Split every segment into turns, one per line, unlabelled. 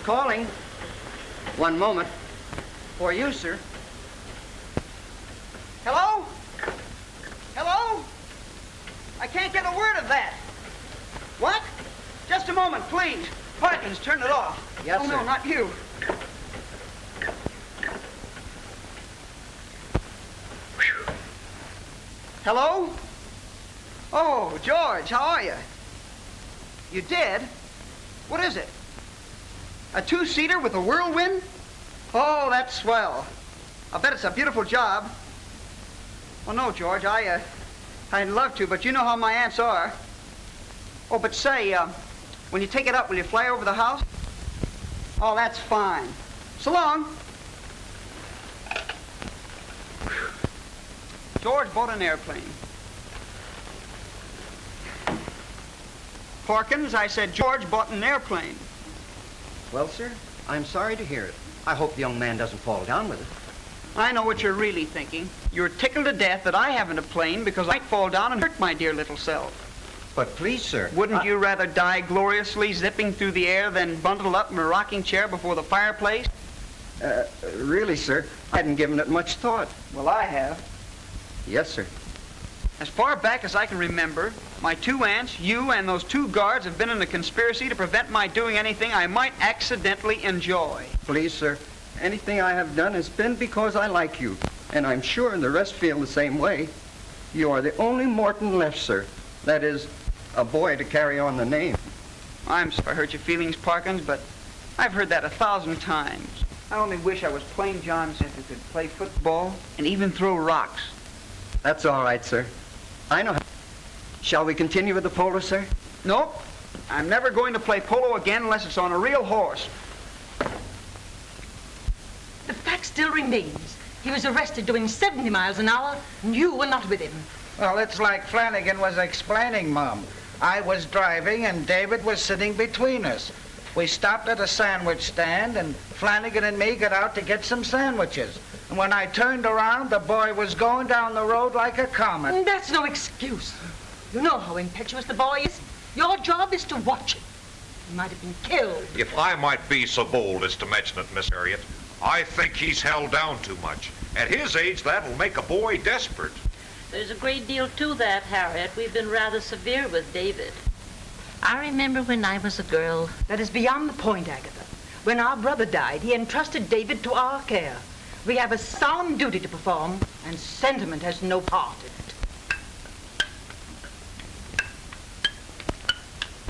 calling. One moment. For you, sir. Hello? Hello? I can't get a word of that. What? Just a moment, please. Parkins, turn it off.
Yes,
sir.
No,
not you. Whew. Hello? Oh, George, how are you? You did? What is it? A two-seater with a whirlwind? Oh, that's swell. I bet it's a beautiful job. Well, no, George, I'd love to, but you know how my aunts are. Oh, but say, when you take it up, will you fly over the house? Oh, that's fine. So long. George bought an airplane. Parkins, I said George bought an airplane.
Well, sir, I'm sorry to hear it. I hope the young man doesn't fall down with it.
I know what you're really thinking. You're tickled to death that I haven't a plane because I might fall down and hurt my dear little self.
But please, sir.
Wouldn't you rather die gloriously zipping through the air than bundle up in a rocking chair before the fireplace?
Really, sir, I hadn't given it much thought.
Well, I have.
Yes, sir.
As far back as I can remember, my two aunts, you, and those two guards have been in a conspiracy to prevent my doing anything I might accidentally enjoy.
Please, sir, anything I have done has been because I like you, and I'm sure the rest feel the same way. You are the only Morton left, sir. That is, a boy to carry on the name.
I'm sorry I hurt your feelings, Parkins, but I've heard that 1,000 times. I only wish I was plain John Smith who could play football and even throw rocks.
That's all right, sir. I know how. Shall we continue with the polo, sir?
Nope. I'm never going to play polo again unless it's on a real horse.
The fact still remains. He was arrested doing 70 miles an hour, and you were not with him.
Well, it's like Flanagan was explaining, Mom. I was driving, and David was sitting between us. We stopped at a sandwich stand, and Flanagan and me got out to get some sandwiches. And when I turned around, the boy was going down the road like a comet.
That's no excuse. You know how impetuous the boy is. Your job is to watch him. He might have been killed.
If I might be so bold as to mention it, Miss Harriet, I think he's held down too much. At his age, that'll make a boy desperate.
There's a great deal to that, Harriet. We've been rather severe with David. I remember when I was a girl.
That is beyond the point, Agatha. When our brother died, he entrusted David to our care. We have a solemn duty to perform, and sentiment has no part in it.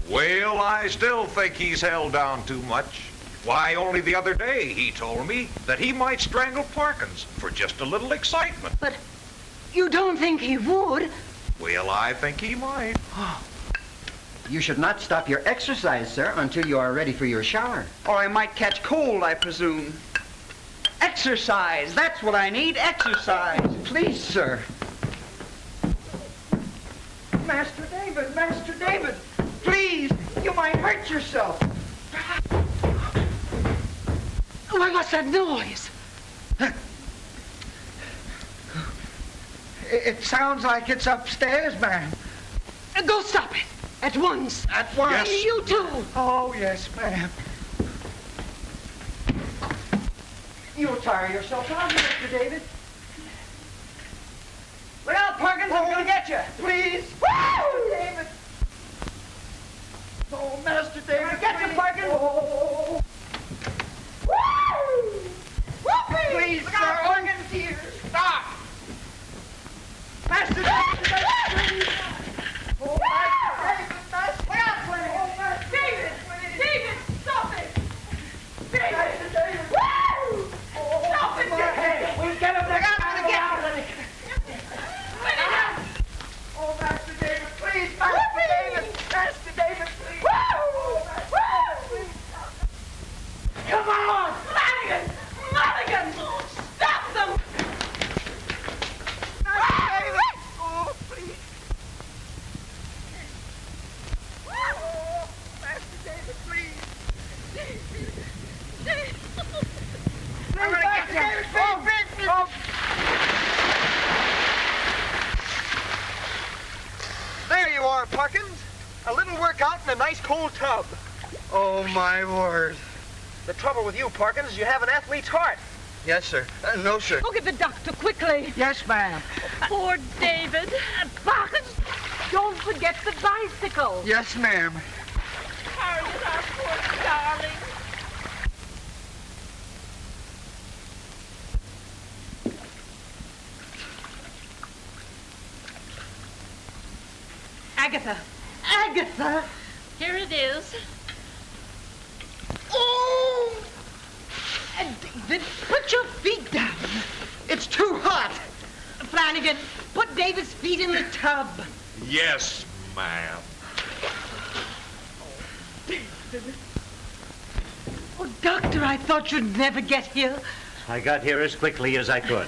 Well, I still think he's held down too much. Why, only the other day he told me that he might strangle Parkins for just a little excitement.
But you don't think he would?
Well, I think he might.
You should not stop your exercise, sir, until you are ready for your shower.
Or I might catch cold, I presume. Exercise! That's what I need, exercise!
Please, sir.
Master David, please! You might hurt yourself!
Why, what's that noise?
It sounds like it's upstairs, ma'am.
Go stop it. At once.
At once?
Yes.
You too.
Oh, yes, ma'am.
You'll tire yourself out, Mr. David. Look out, Parkins, I'm gonna get you! Please! Woo! David! Oh, Master David, I get you, Parkins! Oh. Woo! Whoopee! Please, look out, Parkins, here! Stop! Master David, please! Oh, Master David, look out, please! Oh, Master David! David, stop it! David! Master David! Woo! Stop it, David! We'll get him next time around. Oh, Master David, please! Master David! Master David, please! Woo! Woo! Come on! Flanagan! Mulligan! Stop them! Master David! Oh, please! Oh, Master David, please! I'm gonna get you! Oh. There you are, Parkins. A little workout in a nice cold tub.
Oh, my word.
The trouble with you, Parkins, is you have an athlete's heart.
Yes, sir. No, sir.
Go get the doctor quickly.
Yes, ma'am.
Poor David.
Parkins, don't forget the bicycle.
Yes, ma'am.
Harriet, our poor darling.
Agatha. Agatha.
Here it is.
Oh! David, put your feet down.
It's too hot.
Flanagan, put David's feet in the tub.
Yes, ma'am.
Oh, Doctor, I thought you'd never get here.
I got here as quickly as I could.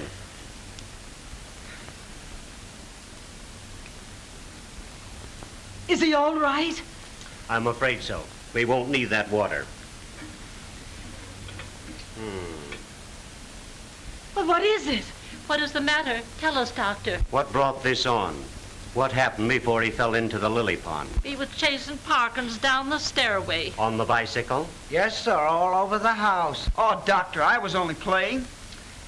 Is he all right?
I'm afraid so. We won't need that water.
Well, what is it?
What is the matter? Tell us, Doctor.
What brought this on? What happened before he fell into the lily pond?
He was chasing Parkins down the stairway.
On the bicycle?
Yes, sir, all over the house.
Oh, Doctor, I was only playing.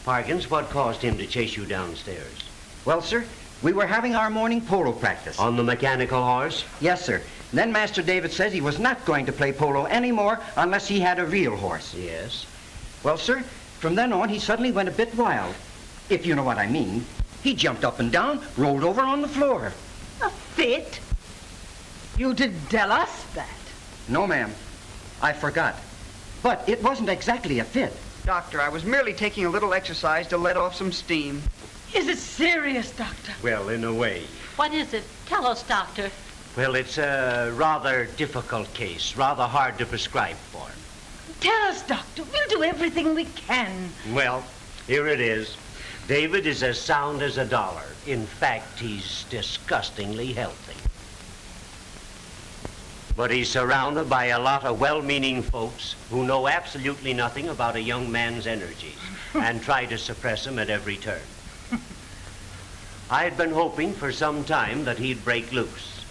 Parkins, what caused him to chase you downstairs?
Well, sir, we were having our morning polo practice.
On the mechanical horse?
Yes, sir. Then Master David says he was not going to play polo anymore unless he had a real horse.
Yes.
Well, sir, from then on, he suddenly went a bit wild, if you know what I mean. He jumped up and down, rolled over on the floor.
A fit? You didn't tell us that.
No, ma'am. I forgot. But it wasn't exactly a fit.
Doctor, I was merely taking a little exercise to let off some steam.
Is it serious, Doctor?
Well, in a way.
What is it? Tell us, Doctor.
Well, it's a rather difficult case, rather hard to prescribe for.
Tell us, Doctor. We'll do everything we can.
Well, here it is. David is as sound as a dollar. In fact, he's disgustingly healthy. But he's surrounded by a lot of well-meaning folks who know absolutely nothing about a young man's energies and try to suppress him at every turn. I'd been hoping for some time that he'd break loose.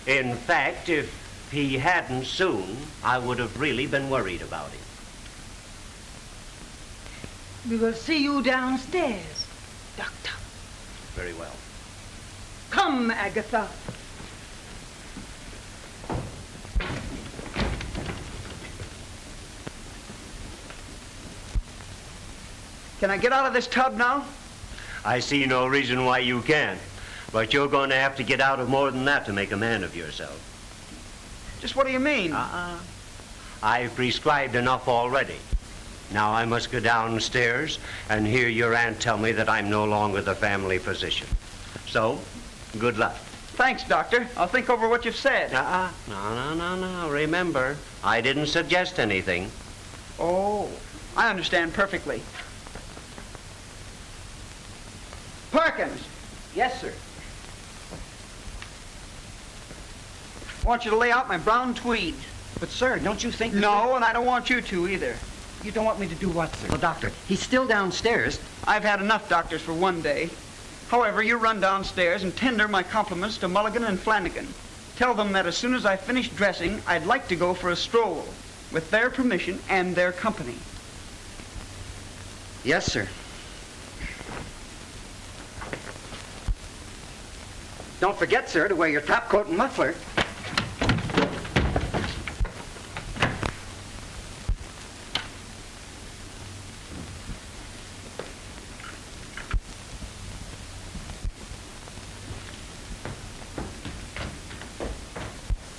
In fact, if he hadn't soon, I would have really been worried about him.
We will see you downstairs, Doctor.
Very well.
Come, Agatha.
Can I get out of this tub now?
I see no reason why you can't, but you're going to have to get out of more than that to make a man of yourself.
Just what do you mean?
I've prescribed enough already. Now I must go downstairs and hear your aunt tell me that I'm no longer the family physician. So, good luck.
Thanks, Doctor. I'll think over what you've said.
No. Remember, I didn't suggest anything.
Oh, I understand perfectly. Parkins.
Yes, sir.
I want you to lay out my brown tweed.
But, sir, don't you think...
No, and I don't want you to either.
You don't want me to do what, sir? Well, Doctor, he's still downstairs.
I've had enough doctors for one day. However, you run downstairs and tender my compliments to Mulligan and Flanagan. Tell them that as soon as I finish dressing, I'd like to go for a stroll, with their permission and their company.
Yes, sir. Don't forget, sir, to wear your top coat and muffler.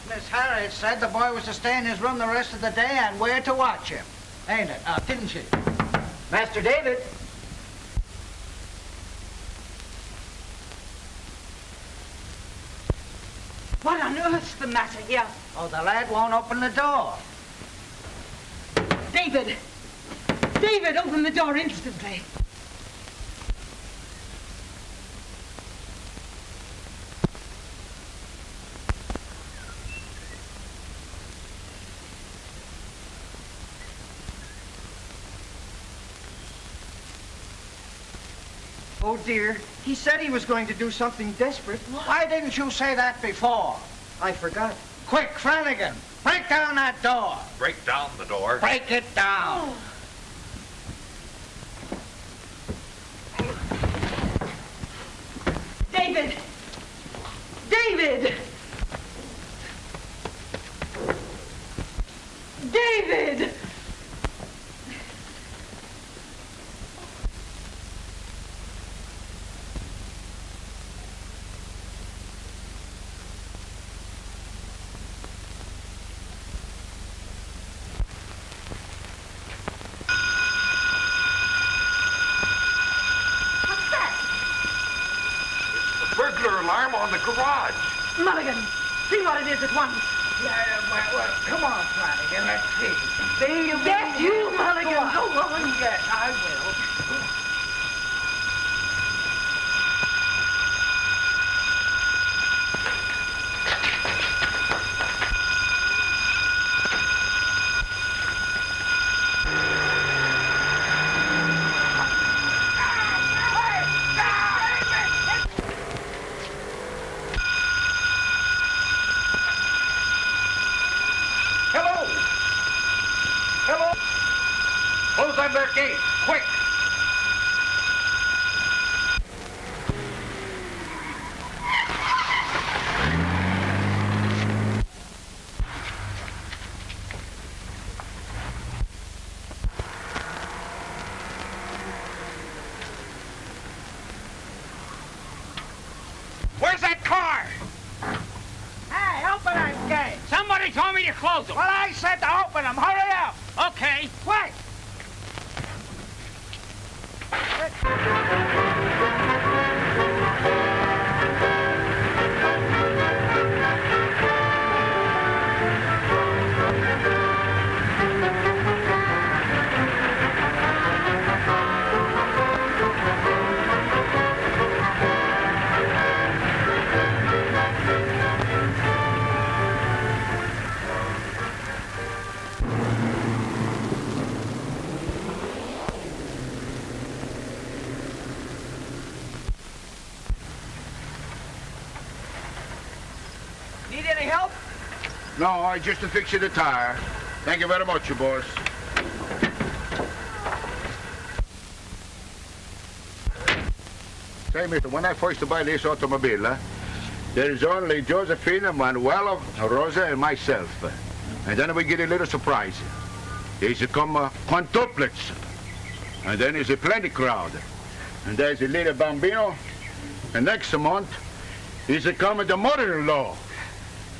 Miss Harriet said the boy was to stay in his room the rest of the day and we're to watch him. Ain't it? Didn't she?
Master David.
What on earth's the matter here?
Oh, the lad won't open the door.
David! David, open the door instantly.
Oh, dear. He said he was going to do something desperate.
Why didn't you say that before?
I forgot.
Quick, Flanagan, Break down that door.
Break down the door.
Break it down.
David! David! David!
Burglar alarm on the garage.
Mulligan, see what it is at once.
Well, come on, Flanagan, let's see.
Yes, you, Mulligan, go on.
Yes, I will.
Close on their gate, quick! Where's that car?
Hey, open that gate.
Somebody told me to close them.
Well, I said to open them. Hurry up.
Okay.
Quick.
Need any help?
No, I just to fix you the tire. Thank you very much, you boss. Say, mister, when I first buy this automobile, there is only Josephine, Manuela, Rosa, and myself. And then we get a little surprise. There's come quintuplets. And then there's a plenty crowd. And there's a little bambino. And next month is coming the mother-in-law.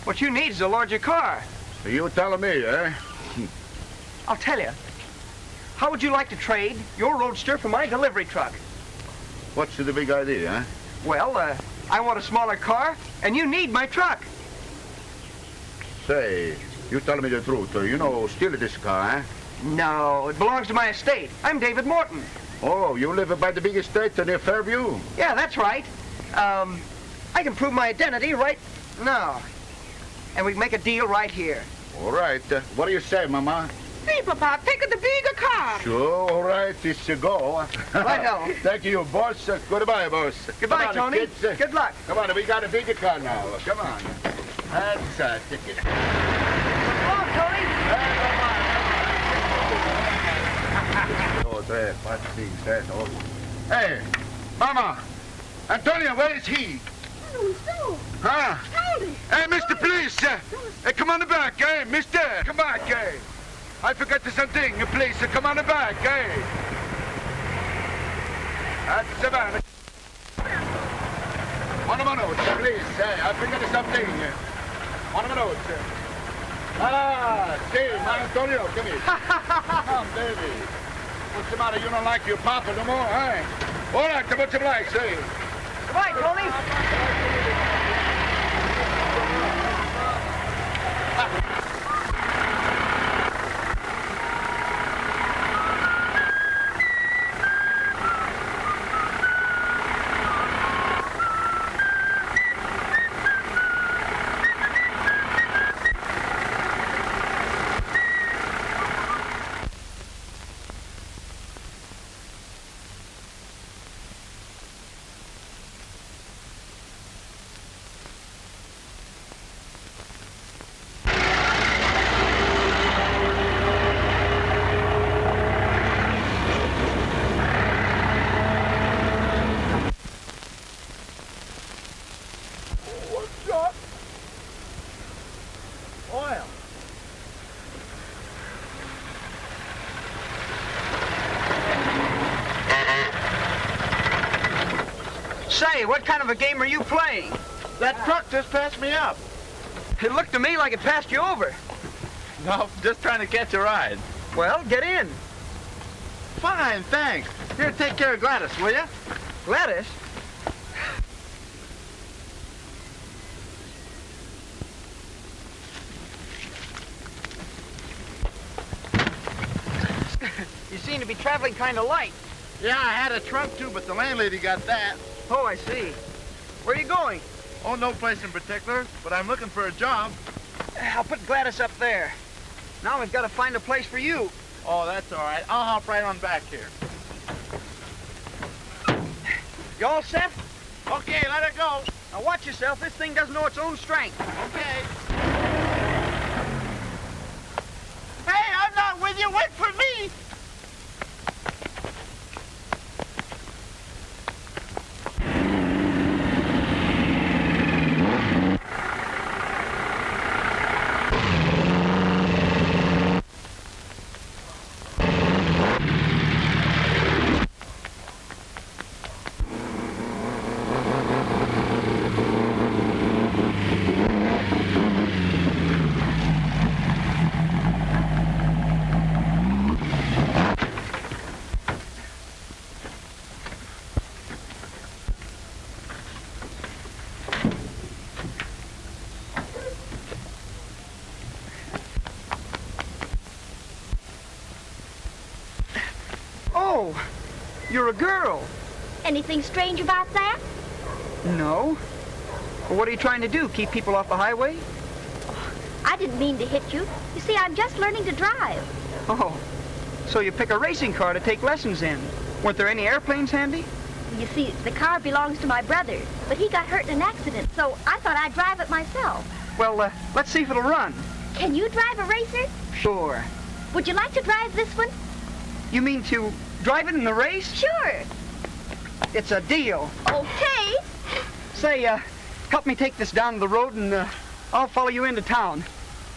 What you need is a larger car.
You telling me, eh?
I'll tell you. How would you like to trade your roadster for my delivery truck?
What's the big idea, eh?
Well, I want a smaller car, and you need my truck.
Say, you tell me the truth. You know, steal this car, eh?
No, it belongs to my estate. I'm David Morton.
Oh, you live by the big estate near Fairview?
Yeah, that's right. I can prove my identity right now. And we can make a deal right here.
All right. What do you say, Mama?
Hey, Papa, take the bigger car.
Sure, all right. It's a go.
Right now.
Thank you, boss. Goodbye, boss.
Goodbye,
Come on,
Tony.
kids.
Good luck.
Come on, we got a bigger car now. Come on. That's take it.
Come on, Tony.
Hey, Mama. Antonio, where is he? Huh? Hey, Mr. Police! Hey, come on the back, eh? Mister, come back, eh? I forgot something, please. Come on the back, eh? That's the man. 1 minute, please. I forgot something. 1 minute. Ah, see, my Antonio, come here. Come on, baby. What's the matter? You don't like your papa no more, eh? All right, what's the like, say?
Goodbye, Tony. Say, what kind of a game are you playing?
That truck just passed me up.
It looked to me like it passed you over.
No, just trying to catch a ride.
Well, get in.
Fine, thanks. Here, take care of Gladys, will you?
Gladys? You seem to be traveling kind of light.
Yeah, I had a trunk too, but the landlady got that.
Oh, I see. Where are you going?
Oh, no place in particular, but I'm looking for a job.
I'll put Gladys up there. Now we've got to find a place for you.
Oh, that's all right. I'll hop right on back here.
You all set?
Okay, let her go.
Now watch yourself. This thing doesn't know its own strength.
Okay. Hey, I'm not with you. Wait for me.
Oh, you're a girl.
Anything strange about that?
No. Well, what are you trying to do? Keep people off the highway?
I didn't mean to hit you. You see, I'm just learning to drive.
Oh, so you pick a racing car to take lessons in. Weren't there any airplanes handy?
You see, the car belongs to my brother, but he got hurt in an accident, so I thought I'd drive it myself.
Well, let's see if it'll run.
Can you drive a racer?
Sure.
Would you like to drive this one?
You mean to drive it in the race?
Sure.
It's a deal.
Okay.
Say, help me take this down the road and I'll follow you into town.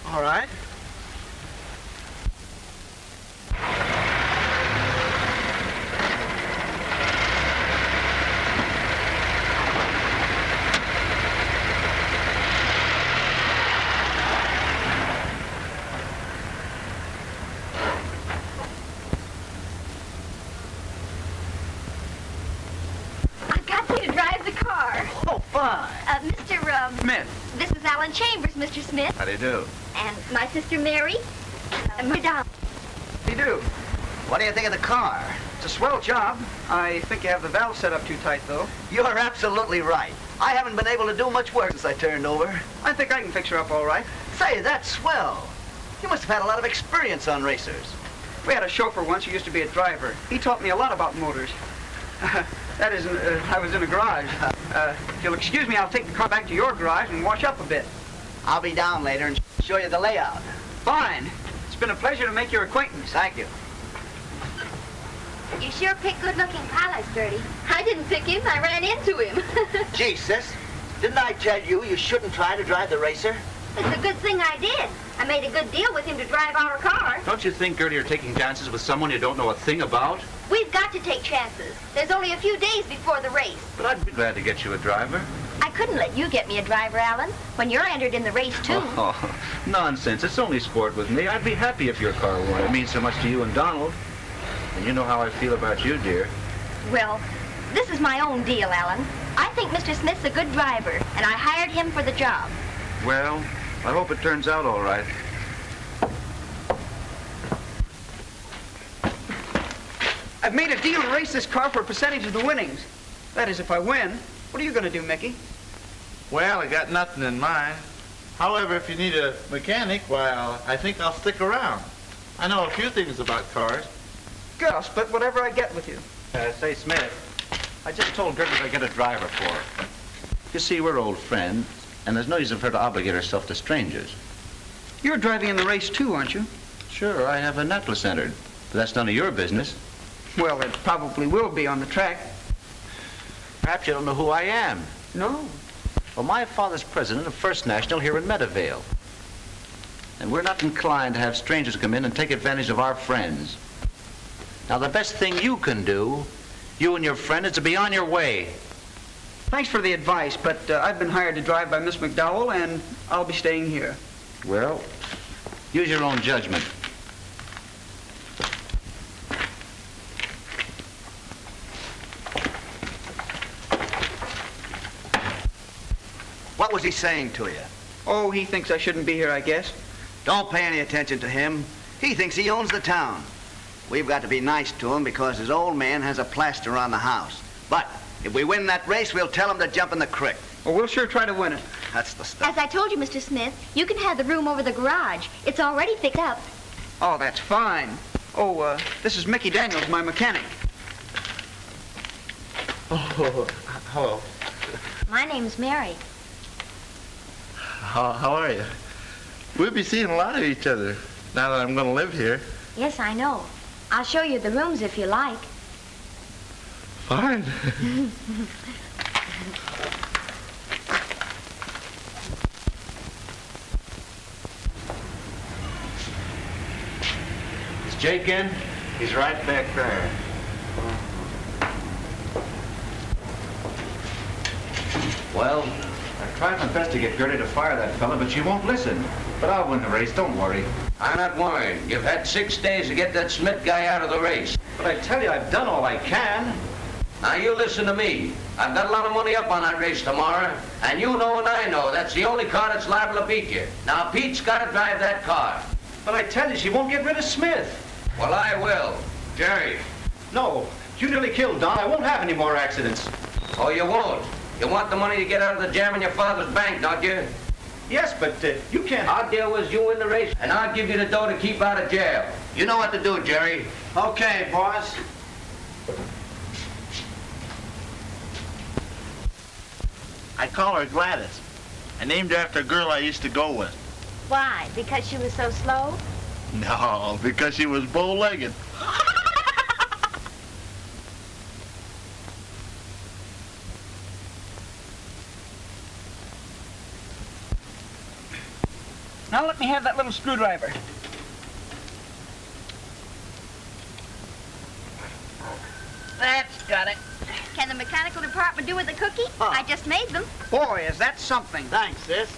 All right.
Mr.
Smith.
This is Alan Chambers, Mr. Smith.
How do you do?
And my sister Mary. And my dog.
You do.
What do you think of the car?
It's a swell job. I think you have the valve set up too tight, though.
You're absolutely right. I haven't been able to do much work since I turned over.
I think I can fix her up all right.
Say, that's swell. You must have had a lot of experience on racers.
We had a chauffeur once who used to be a driver. He taught me a lot about motors. That is, I was in a garage. If you'll excuse me, I'll take the car back to your garage and wash up a bit.
I'll be down later and show you the layout.
Fine. It's been a pleasure to make your acquaintance.
Thank you.
You sure pick good-looking pilots, Gertie. I didn't pick him. I ran into him.
Gee, sis, didn't I tell you you shouldn't try to drive the racer?
It's a good thing I did. I made a good deal with him to drive our car.
Don't you think, Gertie, you're taking chances with someone you don't know a thing about?
We've got to take chances. There's only a few days before the race.
But I'd be glad to get you a driver.
I couldn't let you get me a driver, Alan, when you're entered in the race, too.
Oh, nonsense. It's only sport with me. I'd be happy if your car won. It means so much to you and Donald. And you know how I feel about you, dear.
Well, this is my own deal, Alan. I think Mr. Smith's a good driver, and I hired him for the job.
Well, I hope it turns out all right.
I've made a deal to race this car for a percentage of the winnings. That is, if I win. What are you going to do, Mickey?
Well, I got nothing in mind. However, if you need a mechanic, well, I think I'll stick around. I know a few things about cars.
Good, I'll split whatever I get with you.
Say, Smith, I just told Gertrude I'd get a driver for her. You see, we're old friends, and there's no use of her to obligate herself to strangers.
You're driving in the race, too, aren't you?
Sure, I have a necklace entered, but that's none of your business.
Well, it probably will be on the track.
Perhaps you don't know who I am.
No.
Well, my father's president of First National here in Meadowvale. And we're not inclined to have strangers come in and take advantage of our friends. Now, the best thing you can do, you and your friend, is to be on your way.
Thanks for the advice, but I've been hired to drive by Miss McDowell, and I'll be staying here.
Well, use your own judgment.
What was he saying to you?
Oh, he thinks I shouldn't be here, I guess.
Don't pay any attention to him. He thinks he owns the town. We've got to be nice to him because his old man has a plaster on the house. But if we win that race, we'll tell him to jump in the creek.
Well, we'll sure try to win it.
That's the stuff.
As I told you, Mr. Smith, you can have the room over the garage. It's already fixed up.
Oh, that's fine. Oh, this is Mickey Daniels, my mechanic.
Oh, hello.
My name's Mary.
How are you? We'll be seeing a lot of each other now that I'm going to live here.
Yes, I know. I'll show you the rooms if you like.
Fine.
Is Jake in? He's right back there.
Well, I tried my best to get Gertie to fire that fella, but she won't listen. But I'll win the race, don't worry.
I'm not worried. You've had 6 days to get that Smith guy out of the race.
But I tell you, I've done all I can.
Now, you listen to me. I've got a lot of money up on that race tomorrow, and you know and I know that's the only car that's liable to beat you. Now, Pete's got to drive that car.
But I tell you, she won't get rid of Smith.
Well, I will. Jerry.
No, you nearly killed Don. I won't have any more accidents.
Oh, you won't? You want the money to get out of the jam in your father's bank, don't you?
Yes, but you can't.
I'll deal with you in the race, and I'll give you the dough to keep out of jail. You know what to do, Jerry.
Okay, boss.
I call her Gladys. I named her after a girl I used to go with.
Why? Because she was so slow?
No, because she was bow-legged.
Now let me have that little screwdriver. That's got it.
Can the mechanical department do with a cookie? I just made them.
Boy, is that something.
Thanks, sis.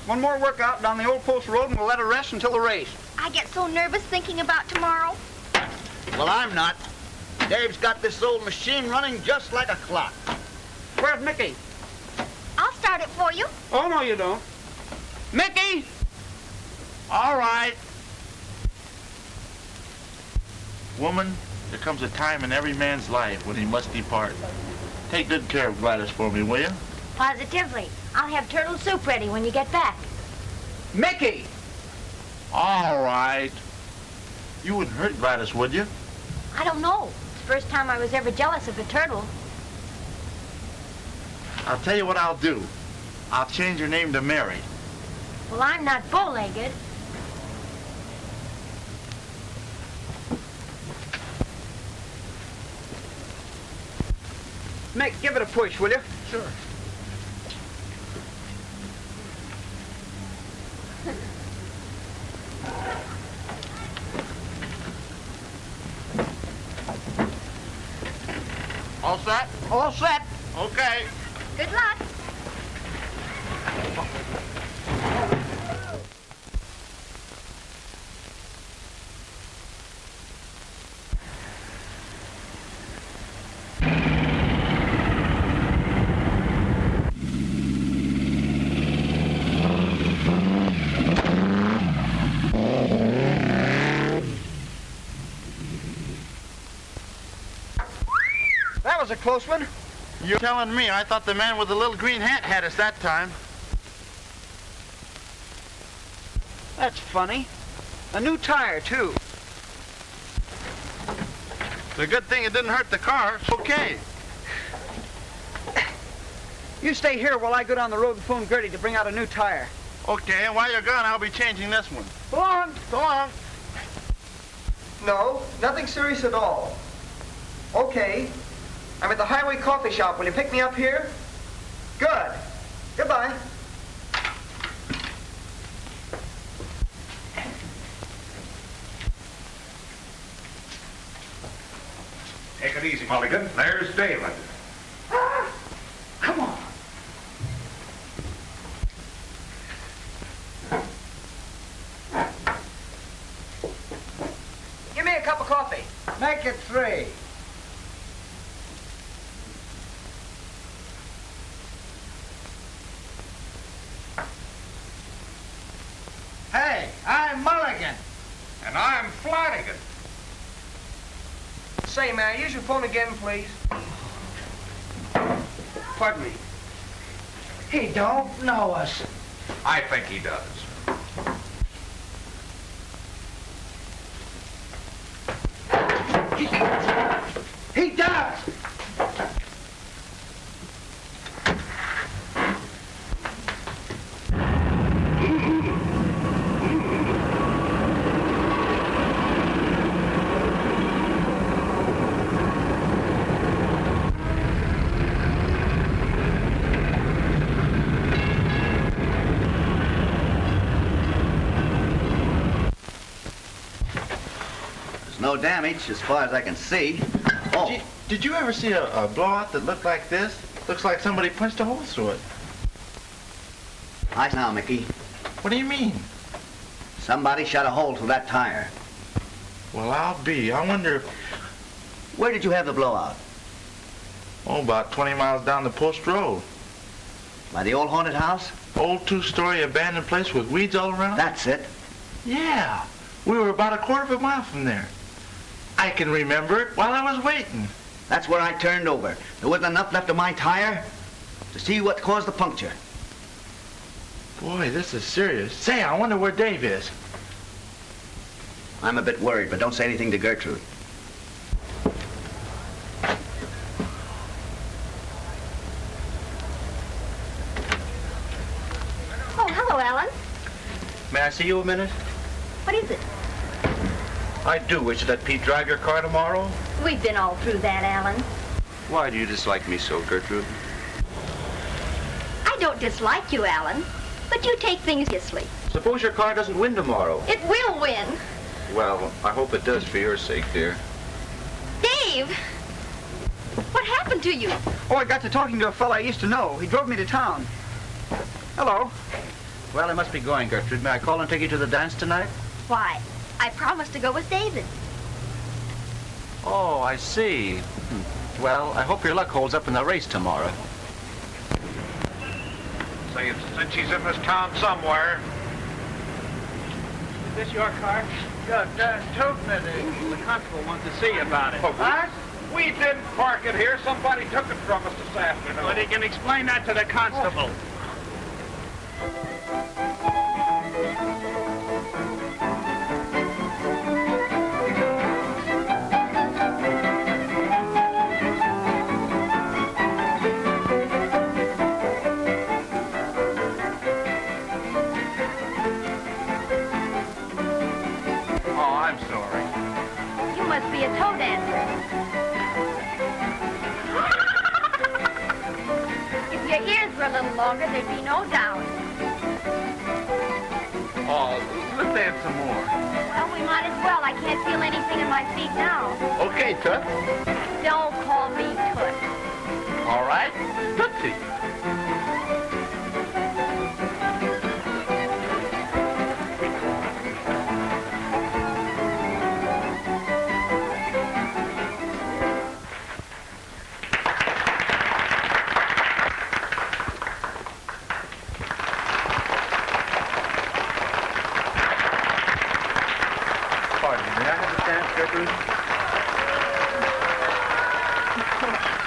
One more workout down the old post road and we'll let her rest until the race.
I get so nervous thinking about tomorrow.
Well, I'm not. Dave's got this old machine running just like a clock.
Where's Mickey?
I'll start it for you.
Oh, no, you don't. Mickey!
All right. Woman, there comes a time in every man's life when he must depart. Take good care of Gladys for me, will you?
Positively. I'll have turtle soup ready when you get back.
Mickey!
All right. You wouldn't hurt Gladys, would you?
I don't know. It's the first time I was ever jealous of a turtle.
I'll tell you what I'll do. I'll change your name to Mary.
Well, I'm not bow-legged.
Mick, give it a push, will you?
Sure. All set?
All set.
Okay.
Good luck.
That was a close one.
You're telling me. I thought the man with the little green hat had us that time.
That's funny. A new tire, too.
The good thing it didn't hurt the car. It's okay.
You stay here while I go down the road and phone Gertie to bring out a new tire.
Okay, and while you're gone, I'll be changing this one.
Go on.
So long.
No, nothing serious at all. Okay. I'm at the Highway Coffee Shop. Will you pick me up here? Good. Goodbye.
Take it easy, Mulligan. There's David.
Come on.
I'm Mulligan.
And I'm Flanagan.
Say, man, use your phone again, please. Pardon me.
He don't know us.
I think he does.
He does.
No damage as far as I can see. Oh.
Did you ever see a blowout that looked like this? Looks like somebody punched a hole through it.
Nice now, Mickey.
What do you mean?
Somebody shot a hole through that tire.
Well, I'll be. I wonder if...
Where did you have the blowout?
Oh, about 20 miles down the post road.
By the old haunted house?
Old two-story abandoned place with weeds all around?
That's it.
Yeah. We were about a quarter of a mile from there. I can remember it while I was waiting.
That's where I turned over. There wasn't enough left of my tire to see what caused the puncture.
Boy, this is serious. Say, I wonder where Dave is.
I'm a bit worried, but don't say anything to Gertrude.
Oh, hello, Alan.
May I see you a minute?
What is it?
I do wish to let Pete drive your car tomorrow.
We've been all through that, Alan.
Why do you dislike me so, Gertrude?
I don't dislike you, Alan, but you take things seriously.
Suppose your car doesn't win tomorrow.
It will win.
Well, I hope it does for your sake, dear.
Dave! What happened to you?
Oh, I got to talking to a fellow I used to know. He drove me to town. Hello.
Well, I must be going, Gertrude. May I call and take you to the dance tonight?
Why, I promised to go with David.
Oh, I see. Well, I hope your luck holds up in the race tomorrow.
Say, since he's in this town somewhere.
Is this your car? Good. Toting it. The constable wants to see about it.
What? We didn't park it here. Somebody took it from us this afternoon.
But he can explain that to the constable.
Be a toe dancer. If your ears were a little longer, there'd be no doubt.
Oh, let's dance some more.
Well, we might as well. I can't feel anything in my feet now.
Okay, Tut.
Don't call me Tut.
All right. Tootsie.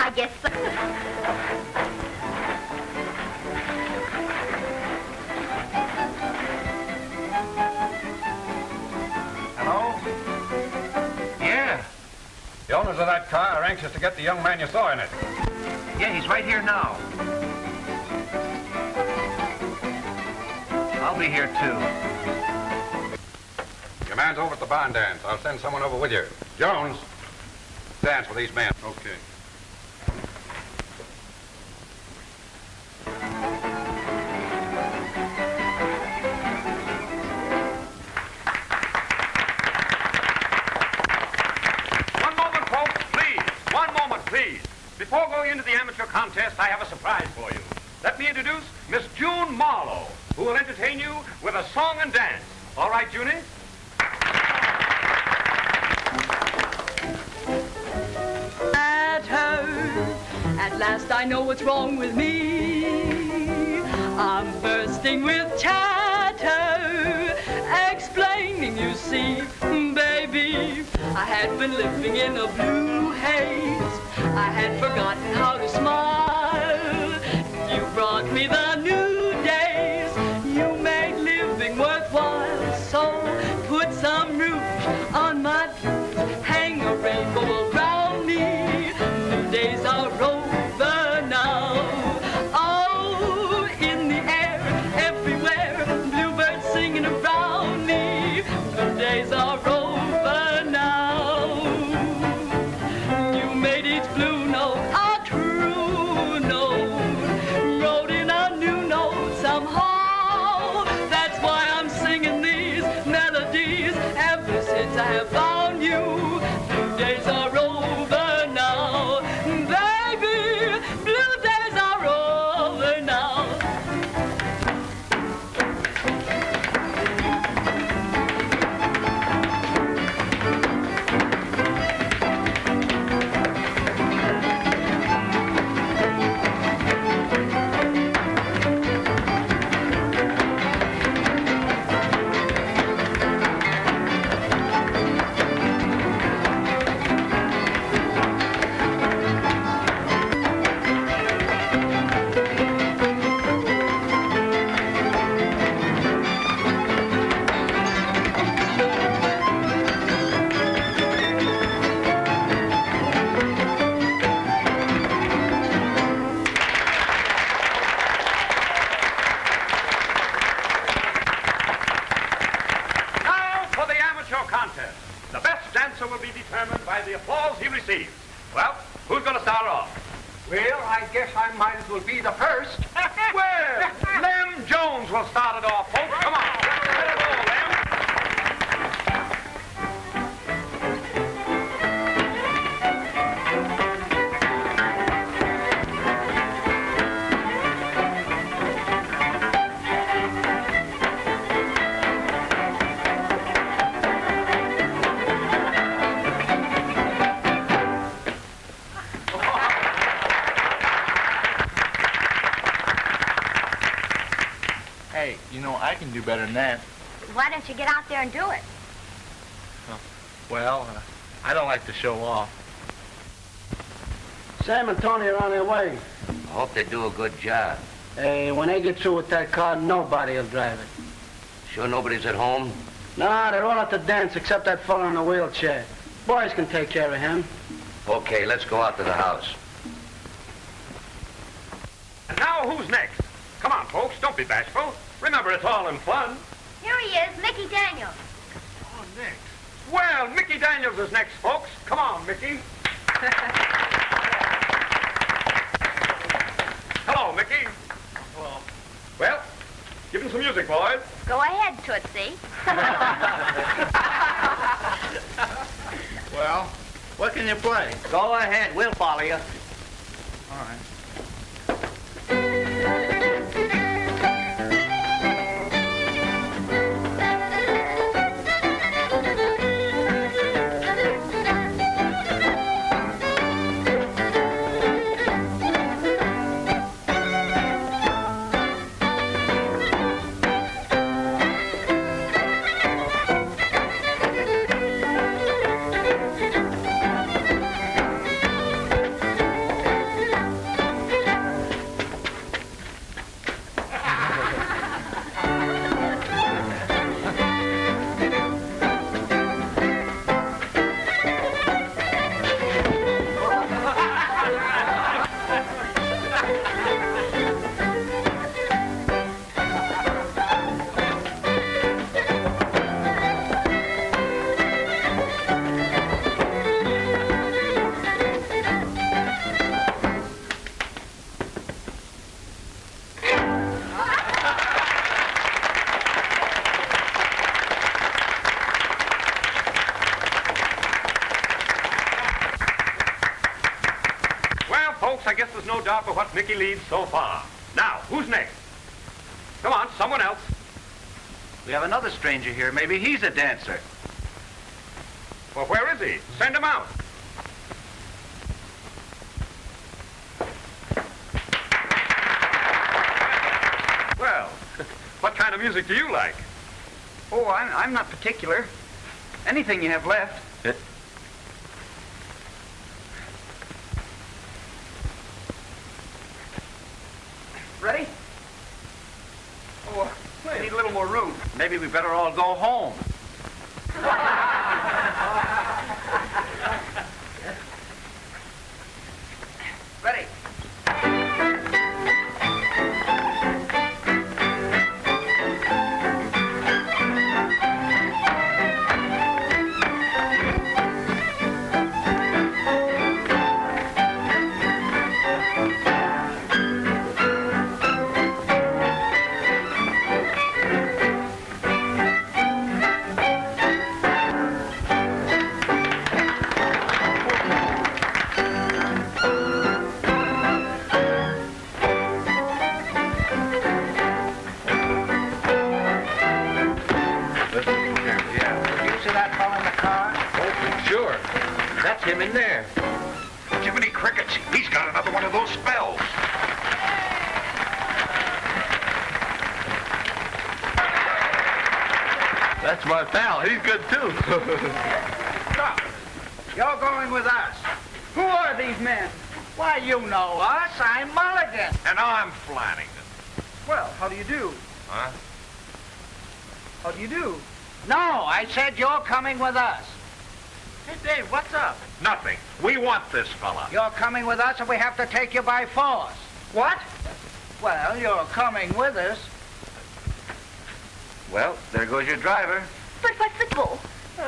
I guess so.
Hello? Yeah. The owners of that car are anxious to get the young man you saw in it.
Yeah, he's right here now. I'll be here, too.
Your man's over at the barn dance. I'll send someone over with you. Jones, dance with these men. Okay. One moment, folks, please. One moment, please. Before going into the amateur contest, I have a surprise for you. Let me introduce Miss June Marlowe, who will entertain you with a song and dance. All right, Junie?
At home, at last I know what's wrong with me. I'm bursting with chatter, explaining, you see, baby. I had been living in a blue haze. I had forgotten how to smile. You brought me the new days. You made living worthwhile. So put some rouge on my boots. Hang a rainbow around me. New days are over now. Oh, in the air, everywhere, bluebirds singing around me. New days are over now. You made each blue note a true note, wrote in a new note somehow. That's why I'm singing these melodies ever since I have found you. Blue days are over now, baby. Blue days are over now.
Now for the amateur contest. The best dancer will be determined by the applause he receives. Well, who's going to start off?
Well, I guess I might as well be the first.
Well, Lem Jones will start it off, folks. Come on. Let it roll, Lem.
Hey, you know, I can do better than that.
Why don't you get out there and do it?
Well, I don't like to show off.
Sam and Tony are on their way.
I hope they do a good job.
Hey, when they get through with that car, nobody will drive it.
Sure nobody's at home?
Nah, they're all at the dance except that fella in the wheelchair. Boys can take care of him.
Okay, let's go out to the house.
And now who's next? Come on, folks. Don't be bashful. Remember, it's all in fun.
Here he is, Mickey Daniels.
Oh, next. Well, Mickey Daniels is next, folks. Come on, Mickey. Hello, Mickey.
Hello.
Well, give him some music, boys.
Go ahead, Tootsie.
Well, what can you play?
Go ahead, we'll follow you.
All right.
I guess there's no doubt but what Mickey leads so far. Now, who's next? Come on, someone else.
We have another stranger here. Maybe he's a dancer.
Well, where is he? Send him out. Well, what kind of music do you like?
Oh, I'm not particular. Anything you have left. Ready? Oh, I need a little more room.
Maybe we better all go home.
Ready?
Him in there.
Jiminy crickets, he's got another one of those spells.
That's my pal. He's good, too.
Stop. You're going with us. Who are these men? Why, you know us. I'm Mulligan.
And I'm Flanagan.
Well, how do you do?
Huh?
How do you do?
No, I said you're coming with us.
Hey, Dave, what's up?
Nothing. We want this fella.
You're coming with us, or we have to take you by force.
What?
Well, you're coming with us.
Well, there goes your driver.
But what's the go?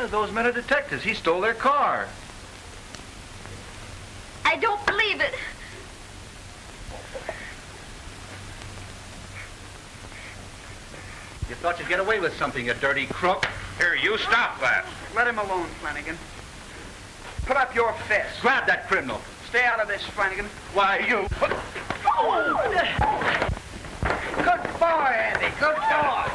Those men are detectives. He stole their car.
I don't believe it.
You thought you'd get away with something, you dirty crook.
Here, you stop that.
Let him alone, Flanagan. Put up your fist.
Grab that criminal.
Stay out of this, Flanagan.
Why, you...
Good boy, Andy. Good dog.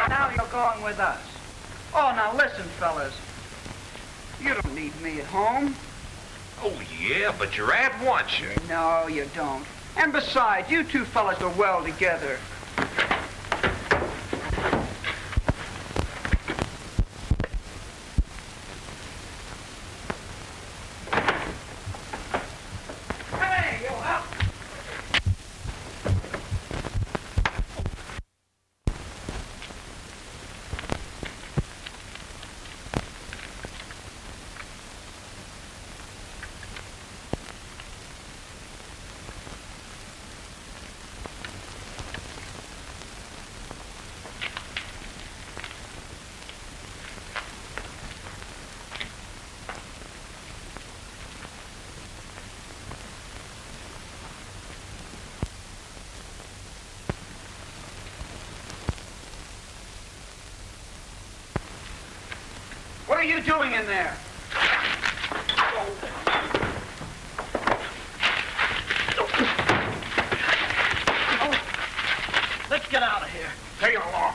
Now you're going with us. Oh, now listen, fellas. You don't need me at home.
Oh, yeah, but your aunt wants you.
No, you don't. And besides, you two fellas are well together. What are you doing in there? Let's get out of here.
Take it along.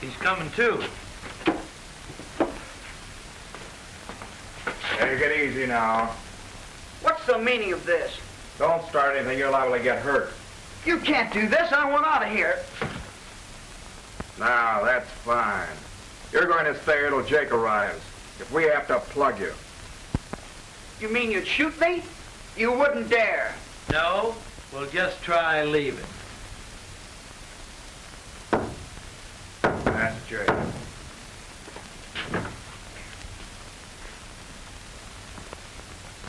He's coming, too.
Take it easy now.
What's the meaning of this?
Don't start anything. You're liable to get hurt.
You can't do this. I want out of here.
Now, that's fine. You're going to stay here till Jake arrives. If we have to plug you.
You mean you'd shoot me? You wouldn't dare.
No, we'll just try leaving.
That's Jake.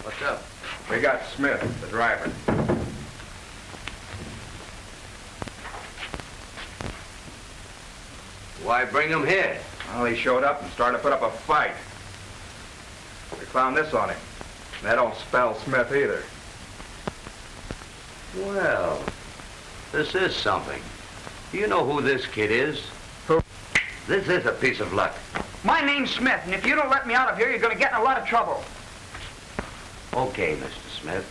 What's up?
We got Smith, the driver.
Why bring him here?
Well, he showed up and started to put up a fight. We found this on him. That don't spell Smith either.
Well, this is something. Do you know who this kid is?
Who?
This is a piece of luck.
My name's Smith, and if you don't let me out of here, you're going to get in a lot of trouble.
Okay, Mr. Smith.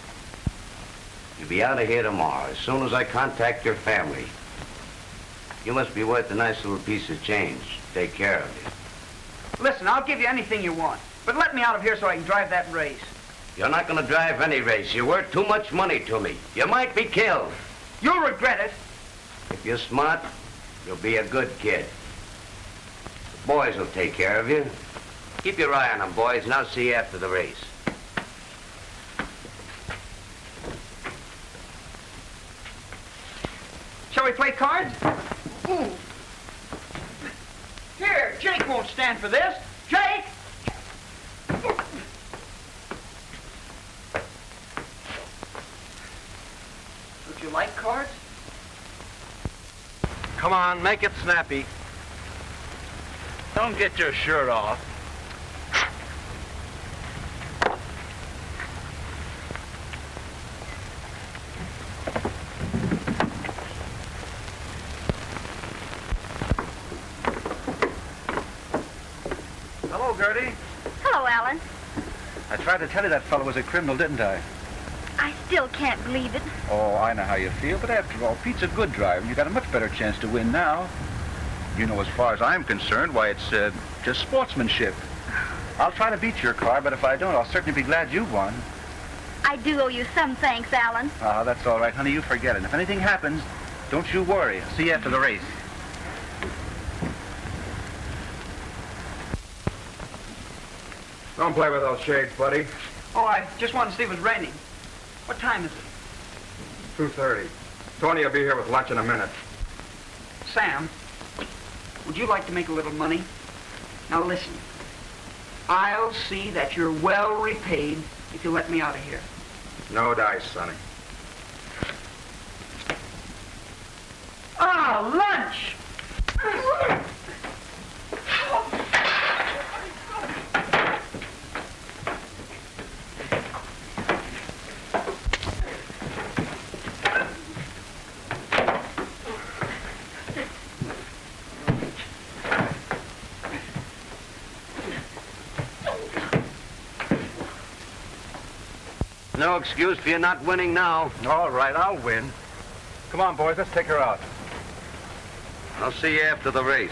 You'll be out of here tomorrow, as soon as I contact your family. You must be worth a nice little piece of change. Take care of you.
Listen, I'll give you anything you want, but let me out of here so I can drive that race.
You're not going to drive any race. You're worth too much money to me. You might be killed.
You'll regret it.
If you're smart, you'll be a good kid. The boys will take care of you. Keep your eye on them, boys, and I'll see you after the race.
Shall we play cards? Ooh. Here, Jake won't stand for this. Jake! Would you like cards?
Come on, make it snappy. Don't get your shirt off.
Hello, Gertie.
Hello, Alan.
I tried to tell you that fellow was a criminal, didn't I?
I still can't believe it.
Oh, I know how you feel, but after all, Pete's a good driver, and you got a much better chance to win now. You know, as far as I'm concerned, why, it's just sportsmanship. I'll try to beat your car, but if I don't, I'll certainly be glad you won.
I do owe you some thanks, Alan.
Ah, that's all right, honey. You forget it. And if anything happens, don't you worry. I'll see you after the race.
Don't play with those shades, buddy.
Oh, I just wanted to see if it was raining. What time is it?
2:30. Tony will be here with lunch in a minute.
Sam, would you like to make a little money? Now listen, I'll see that you're well repaid if you let me out of here.
No dice, Sonny.
Ah, lunch!
No excuse for you not winning now.
All right, I'll win. Come on, boys, let's take her out.
I'll see you after the race.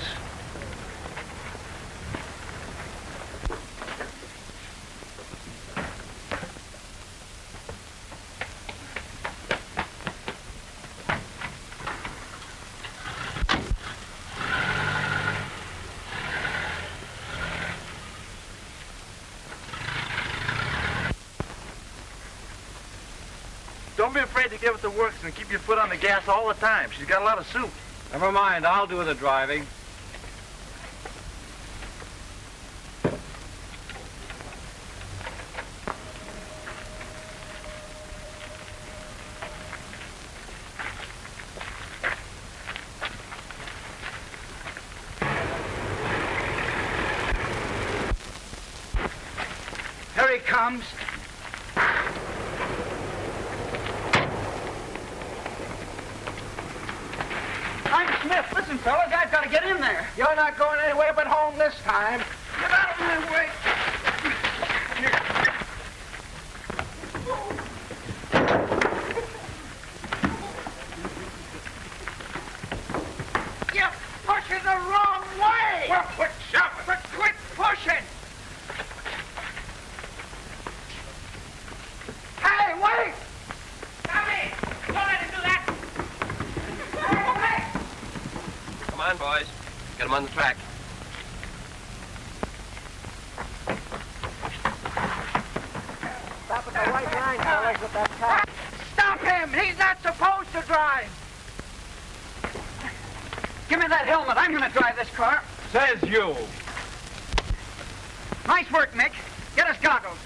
Don't be afraid to give it the works and keep your foot on the gas all the time. She's got a lot of soup.
Never mind, I'll do the driving.
Here he comes. I'm Smith. Listen, fellas, I've got to get in there.
You're not going anywhere but home this time.
Get out of my way. You're pushing the wrong way.
Well, quit shouting.
But quit pushing. Hey, wait.
Tommy, don't let him do that. Come on, boys. Get him on the track.
Stop at the white line, fellas, with that car. Stop him! He's not supposed to drive! Give me that helmet. I'm going to drive this car.
Says you.
Nice work, Mick. Get us goggles.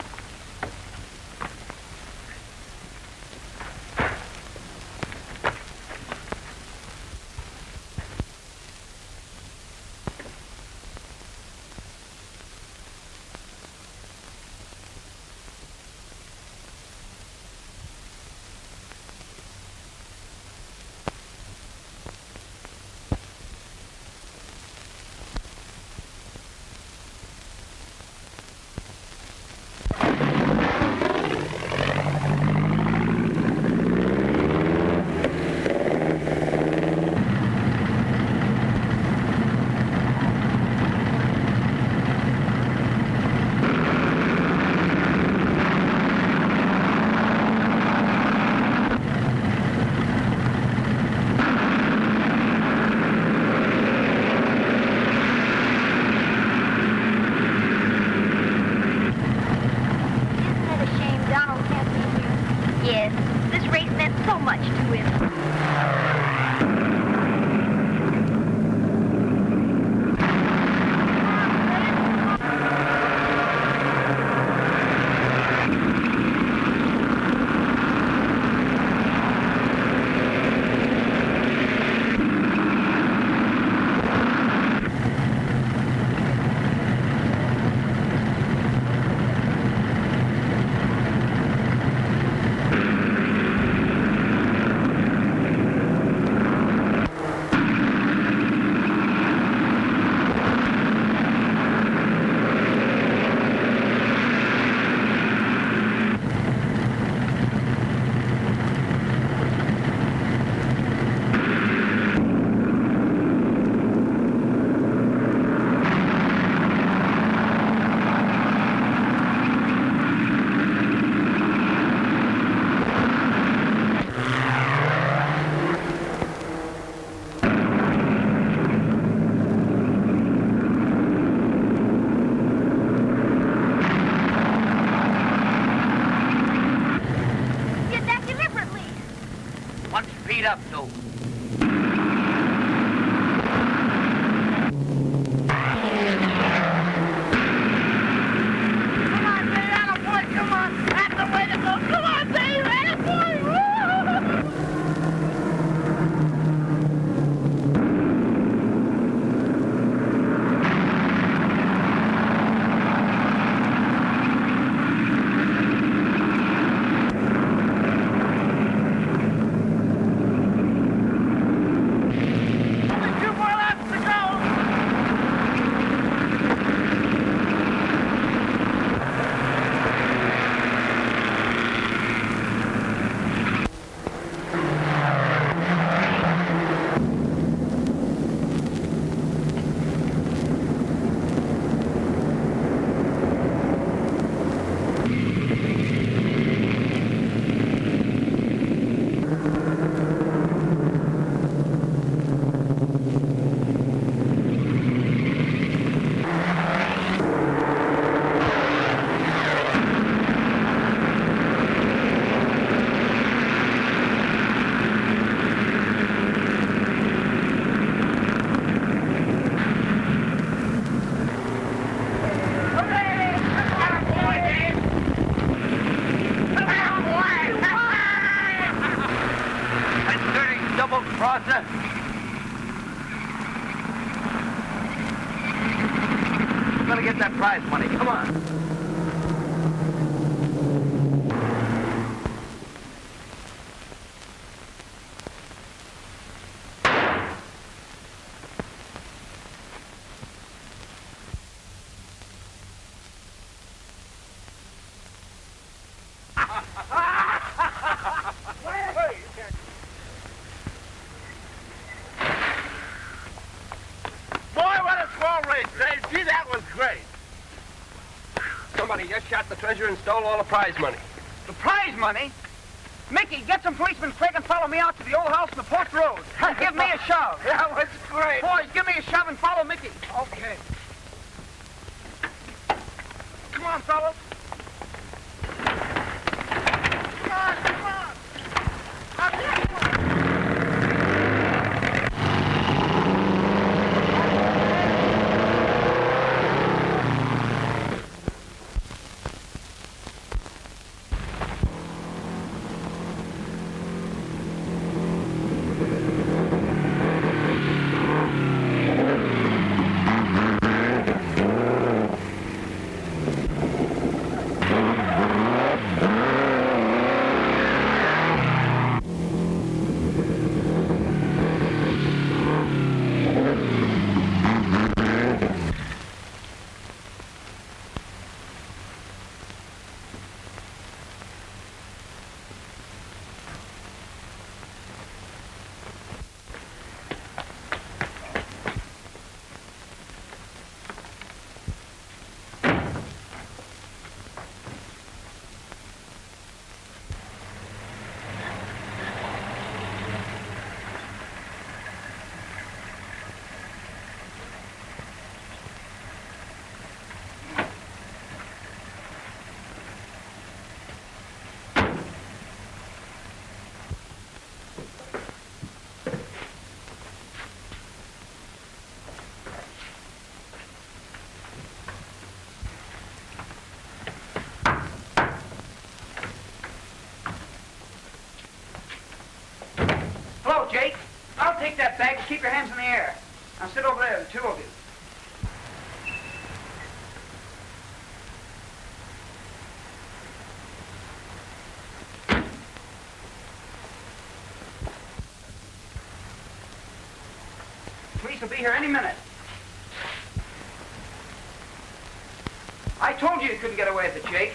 that prize money. Come on.
Somebody just shot the treasure and stole all the prize money.
The prize money? Mickey, get some policemen quick and follow me out to the old house in the Port Road. Give me a shove.
That was great.
Boys, give me a shove and follow Mickey.
Okay.
Come on, fellas. Come on, come on. Up here, come on. Hello, Jake. I'll take that bag and keep your hands in the air. Now sit over there, the two of you. Police will be here any minute. I told you couldn't get away with it, Jake.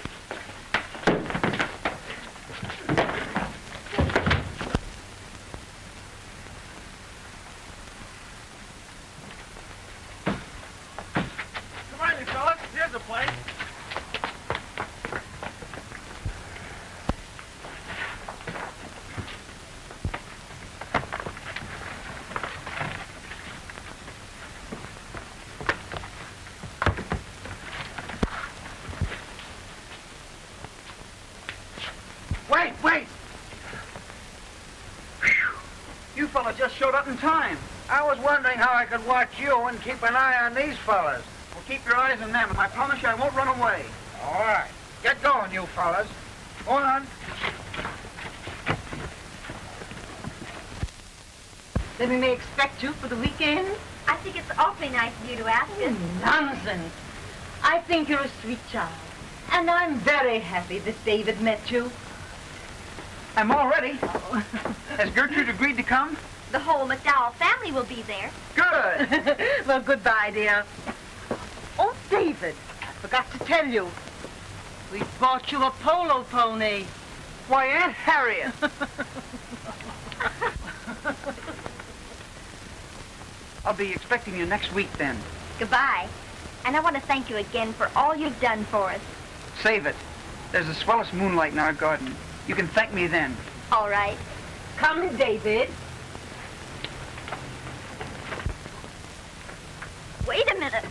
Wait! You fellas just showed up in time.
I was wondering how I could watch you and keep an eye on these fellas.
Well, keep your eyes on them, and I promise you I won't run away.
All right. Get going, you fellas. Go on.
Then we may expect you for the weekend?
I think it's awfully nice of you to ask us.
Nonsense. I think you're a sweet child. And I'm very happy that David met you.
I'm all ready. Has Gertrude agreed to come?
The whole McDowell family will be there.
Good.
Well, goodbye, dear. Oh, David, I forgot to tell you. We bought you a polo pony.
Why, Aunt Harriet. I'll be expecting you next week then.
Goodbye. And I want to thank you again for all you've done for us.
Save it. There's the swellest moonlight in our garden. You can thank me then.
All right.
Come, David.
Wait a minute.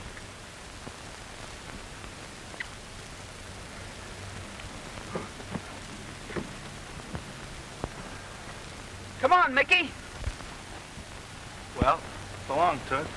Come on, Mickey.
Well, so long, Toots.